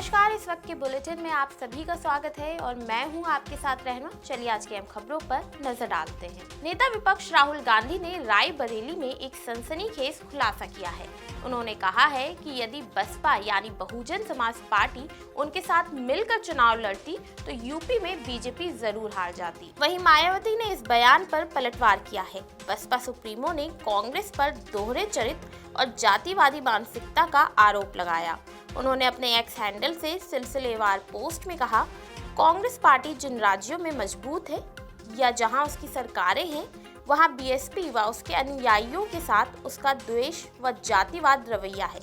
नमस्कार, इस वक्त के बुलेटिन में आप सभी का स्वागत है और मैं हूं आपके साथ रहना। चलिए आज की अहम खबरों पर नजर डालते हैं। नेता विपक्ष राहुल गांधी ने रायबरेली में एक सनसनीखेज खुलासा किया है। उन्होंने कहा है कि यदि बसपा यानी बहुजन समाज पार्टी उनके साथ मिलकर चुनाव लड़ती तो यूपी में बीजेपी जरूर हार जाती। वहीं मायावती ने इस बयान पर पलटवार किया है। बसपा सुप्रीमो ने कांग्रेस पर दोहरे चरित्र और जातिवादी मानसिकता का आरोप लगाया। उन्होंने अपने एक्स हैंडल से सिलसिलेवार पोस्ट में कहा, कांग्रेस पार्टी जिन राज्यों में मजबूत है या जहां उसकी सरकारें हैं, वहां बीएसपी व उसके अनुयायियों के साथ उसका द्वेष व जातिवाद रवैया है।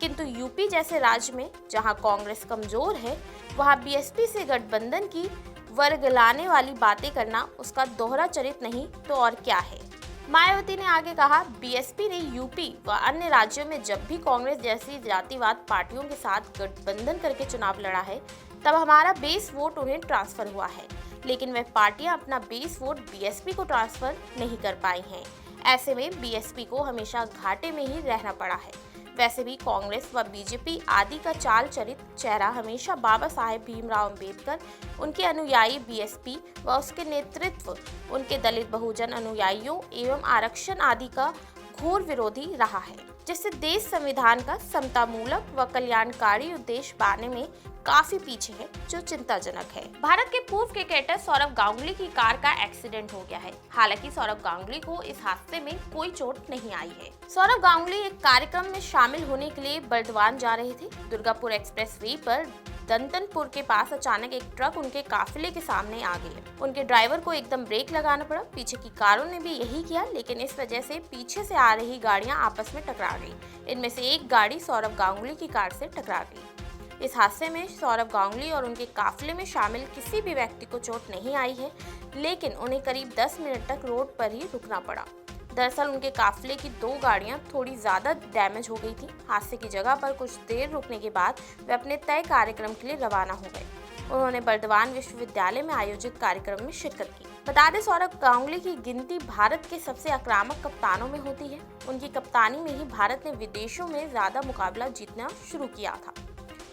किंतु यूपी जैसे राज्य में जहां कांग्रेस कमजोर है, वहां बीएसपी से गठबंधन की वर्गलाने वाली बातें करना उसका दोहरा चरित्र नहीं तो और क्या है। मायावती ने आगे कहा, बीएसपी ने यूपी व अन्य राज्यों में जब भी कांग्रेस जैसी जातिवाद पार्टियों के साथ गठबंधन करके चुनाव लड़ा है, तब हमारा बेस वोट उन्हें ट्रांसफर हुआ है, लेकिन वह पार्टियां अपना बेस वोट बीएसपी को ट्रांसफर नहीं कर पाई हैं। ऐसे में बीएसपी को हमेशा घाटे में ही रहना पड़ा है। वैसे भी कांग्रेस व बीजेपी आदि का चाल चरित्र चेहरा हमेशा बाबा साहेब भीमराव अंबेडकर, उनके अनुयायी बीएसपी व उसके नेतृत्व उनके दलित बहुजन अनुयायियों एवं आरक्षण आदि का घोर विरोधी रहा है, जिससे देश संविधान का समतामूलक व कल्याणकारी उद्देश्य पाने में काफी पीछे है, जो चिंताजनक है। भारत के पूर्व क्रिकेटर सौरव गांगुली की कार का एक्सीडेंट हो गया है। हालांकि सौरव गांगुली को इस हादसे में कोई चोट नहीं आई है। सौरव गांगुली एक कार्यक्रम में शामिल होने के लिए बर्दवान जा रहे थे। दुर्गापुर एक्सप्रेस वे पर दंतनपुर के पास अचानक एक ट्रक उनके काफिले के सामने आ गया। उनके ड्राइवर को एकदम ब्रेक लगाना पड़ा। पीछे की कारों ने भी यही किया, लेकिन इस वजह से पीछे से आ रही गाड़ियां आपस में टकरा गई। इनमें से एक गाड़ी सौरव गांगुली की कार से टकरा गई। इस हादसे में सौरव गांगुली और उनके काफिले में शामिल किसी भी व्यक्ति को चोट नहीं आई है, लेकिन उन्हें करीब 10 मिनट तक रोड पर ही रुकना पड़ा। दरअसल उनके काफिले की 2 गाड़ियां थोड़ी ज्यादा डैमेज हो गई थी। हादसे की जगह पर कुछ देर रुकने के बाद वे अपने तय कार्यक्रम के लिए रवाना हो गए। उन्होंने बर्दवान विश्वविद्यालय में आयोजित कार्यक्रम में शिरकत की। बता दें, सौरव गांगुली की गिनती भारत के सबसे आक्रामक कप्तानों में होती है। उनकी कप्तानी में ही भारत ने विदेशों में ज्यादा मुकाबला जीतना शुरू किया था।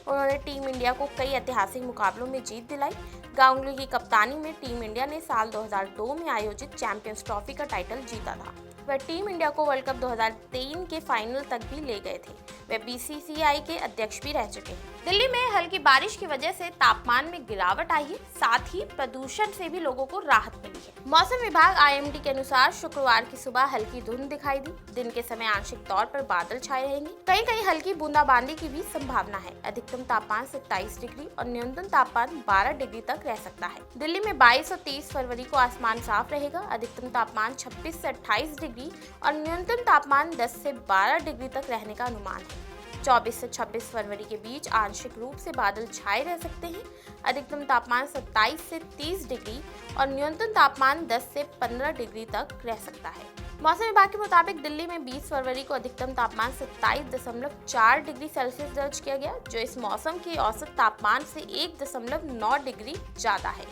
उन्होंने टीम इंडिया को कई ऐतिहासिक मुकाबलों में जीत दिलाई। गांगुली की कप्तानी में टीम इंडिया ने साल 2002 में आयोजित चैंपियंस ट्रॉफी का टाइटल जीता था। वह टीम इंडिया को वर्ल्ड कप 2023 के फाइनल तक भी ले गए थे। वे बीसीसीआई के अध्यक्ष भी रह चुके हैं। दिल्ली में हल्की बारिश की वजह से तापमान में गिरावट आई है, साथ ही प्रदूषण से भी लोगों को राहत मिली है। मौसम विभाग आईएमडी के अनुसार शुक्रवार की सुबह हल्की धुंध दिखाई दी। दिन के समय आंशिक तौर पर बादल छाए रहेंगे। कहीं कहीं हल्की बूंदाबांदी की भी संभावना है। अधिकतम तापमान 27 डिग्री और न्यूनतम तापमान 12 डिग्री तक रह सकता है। दिल्ली में 22 और 23 फरवरी को आसमान साफ रहेगा। अधिकतम तापमान 26 से 28 डिग्री और न्यूनतम तापमान 10 से 12 डिग्री तक रहने का अनुमान है। 24 से 26 फरवरी के बीच आंशिक रूप से बादल छाए रह सकते हैं। अधिकतम तापमान 27 से 30 डिग्री और न्यूनतम तापमान 10 से 15 डिग्री तक रह सकता है। मौसम विभाग के मुताबिक दिल्ली में 20 फरवरी को अधिकतम तापमान 27.4 डिग्री सेल्सियस दर्ज किया गया, जो इस मौसम के औसत तापमान से 1.9 डिग्री ज्यादा है।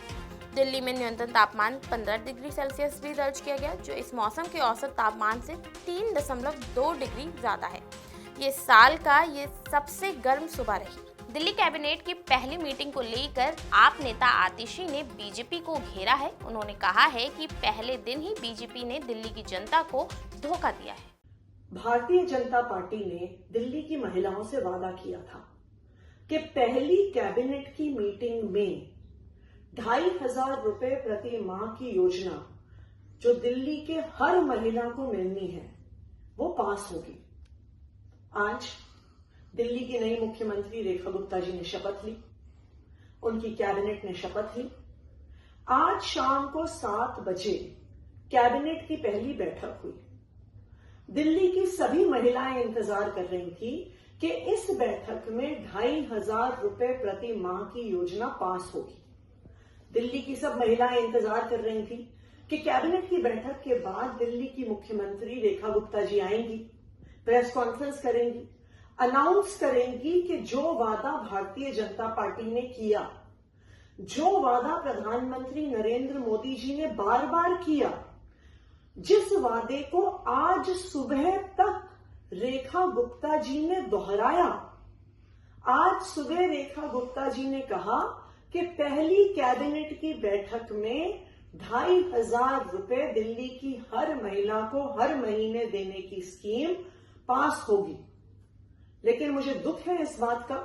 दिल्ली में न्यूनतम तापमान 15 डिग्री सेल्सियस भी दर्ज किया गया, जो इस मौसम के औसत तापमान से 3.2 डिग्री ज्यादा है। ये साल का ये सबसे गर्म सुबह रही। दिल्ली कैबिनेट की पहली मीटिंग को लेकर आप नेता आतिशी ने बीजेपी को घेरा है। उन्होंने कहा है कि पहले दिन ही बीजेपी ने दिल्ली की जनता को धोखा दिया है। भारतीय जनता पार्टी ने दिल्ली की महिलाओं से वादा किया था कि पहली कैबिनेट की मीटिंग में 2,500 रुपए प्रति माह की योजना जो दिल्ली के हर महिला को मिलनी है, वो पास होगी। आज दिल्ली की नई मुख्यमंत्री रेखा गुप्ता जी ने शपथ ली। उनकी कैबिनेट ने शपथ ली। आज शाम को 7 बजे कैबिनेट की पहली बैठक हुई। दिल्ली की सभी महिलाएं इंतजार कर रही थी कि इस बैठक में 2,500 रुपए प्रति माह की योजना पास होगी। दिल्ली की सब महिलाएं इंतजार कर रही थी कि कैबिनेट की बैठक के बाद दिल्ली की मुख्यमंत्री रेखा गुप्ता जी आएंगी, प्रेस कॉन्फ्रेंस करेंगी, अनाउंस करेंगी कि जो वादा भारतीय जनता पार्टी ने किया, जो वादा प्रधानमंत्री नरेंद्र मोदी जी ने बार बार किया, जिस वादे को आज सुबह तक रेखा गुप्ता जी ने दोहराया, आज सुबह रेखा गुप्ता जी ने कहा कि पहली कैबिनेट की बैठक में 2,500 रुपए दिल्ली की हर महिला को हर महीने देने की स्कीम पास होगी। लेकिन मुझे दुख है इस बात का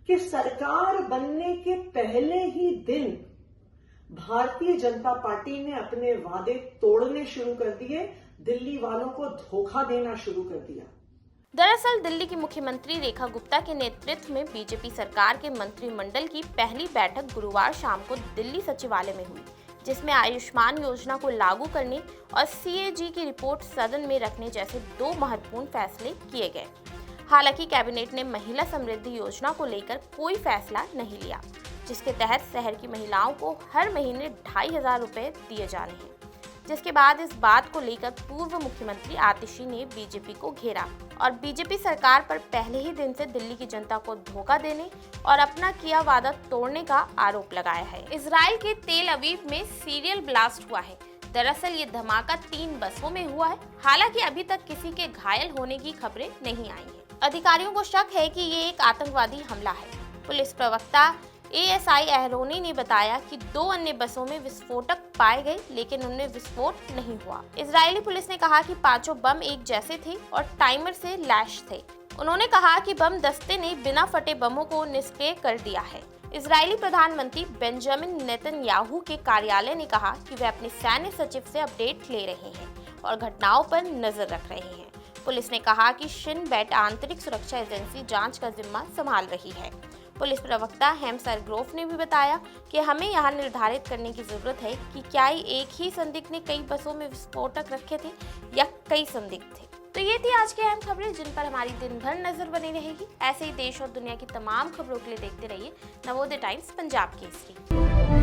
कि सरकार बनने के पहले ही दिन भारतीय जनता पार्टी ने अपने वादे तोड़ने शुरू कर दिए, दिल्ली वालों को धोखा देना शुरू कर दिया। दरअसल दिल्ली की मुख्यमंत्री रेखा गुप्ता के नेतृत्व में बीजेपी सरकार के मंत्रिमंडल की पहली बैठक गुरुवार शाम को दिल्ली सचिवालय में हुई, जिसमें आयुष्मान योजना को लागू करने और सीएजी की रिपोर्ट सदन में रखने जैसे 2 महत्वपूर्ण फैसले किए गए। हालांकि कैबिनेट ने महिला समृद्धि योजना को लेकर कोई फैसला नहीं लिया, जिसके तहत शहर की महिलाओं को हर महीने 2,500 रुपए दिए जाने हैं। जिसके बाद इस बात को लेकर पूर्व मुख्यमंत्री आतिशी ने बीजेपी को घेरा और बीजेपी सरकार पर पहले ही दिन से दिल्ली की जनता को धोखा देने और अपना किया वादा तोड़ने का आरोप लगाया है। इजराइल के तेल अवीव में सीरियल ब्लास्ट हुआ है। दरअसल ये धमाका 3 बसों में हुआ है। हालांकि अभी तक किसी के घायल होने की खबरें नहीं आई हैं। अधिकारियों को शक है कि ये एक आतंकवादी हमला है। पुलिस प्रवक्ता एएसआई एहरोनी ने बताया कि 2 अन्य बसों में विस्फोटक पाए गए, लेकिन उनमें विस्फोट नहीं हुआ। इजरायली पुलिस ने कहा कि 5 बम एक जैसे थे और टाइमर से लैश थे। उन्होंने कहा कि बम दस्ते ने बिना फटे बमों को निष्क्रिय कर दिया है। इजरायली प्रधानमंत्री बेंजामिन नेतन्याहू के कार्यालय ने कहा कि वे अपने सैन्य सचिव से अपडेट ले रहे हैं और घटनाओं पर नजर रख रहे हैं। पुलिस ने कहा कि शिन बेट आंतरिक सुरक्षा एजेंसी जांच का जिम्मा संभाल रही है। पुलिस प्रवक्ता हेमसर ग्रोफ ने भी बताया कि हमें यहां निर्धारित करने की जरूरत है कि क्या एक ही संदिग्ध ने कई बसों में विस्फोटक रखे थे या कई संदिग्ध थे। तो ये थी आज की अहम खबरें जिन पर हमारी दिन भर नजर बनी रहेगी। ऐसे ही देश और दुनिया की तमाम खबरों के लिए देखते रहिए नवोदय टाइम्स पंजाब केसरी।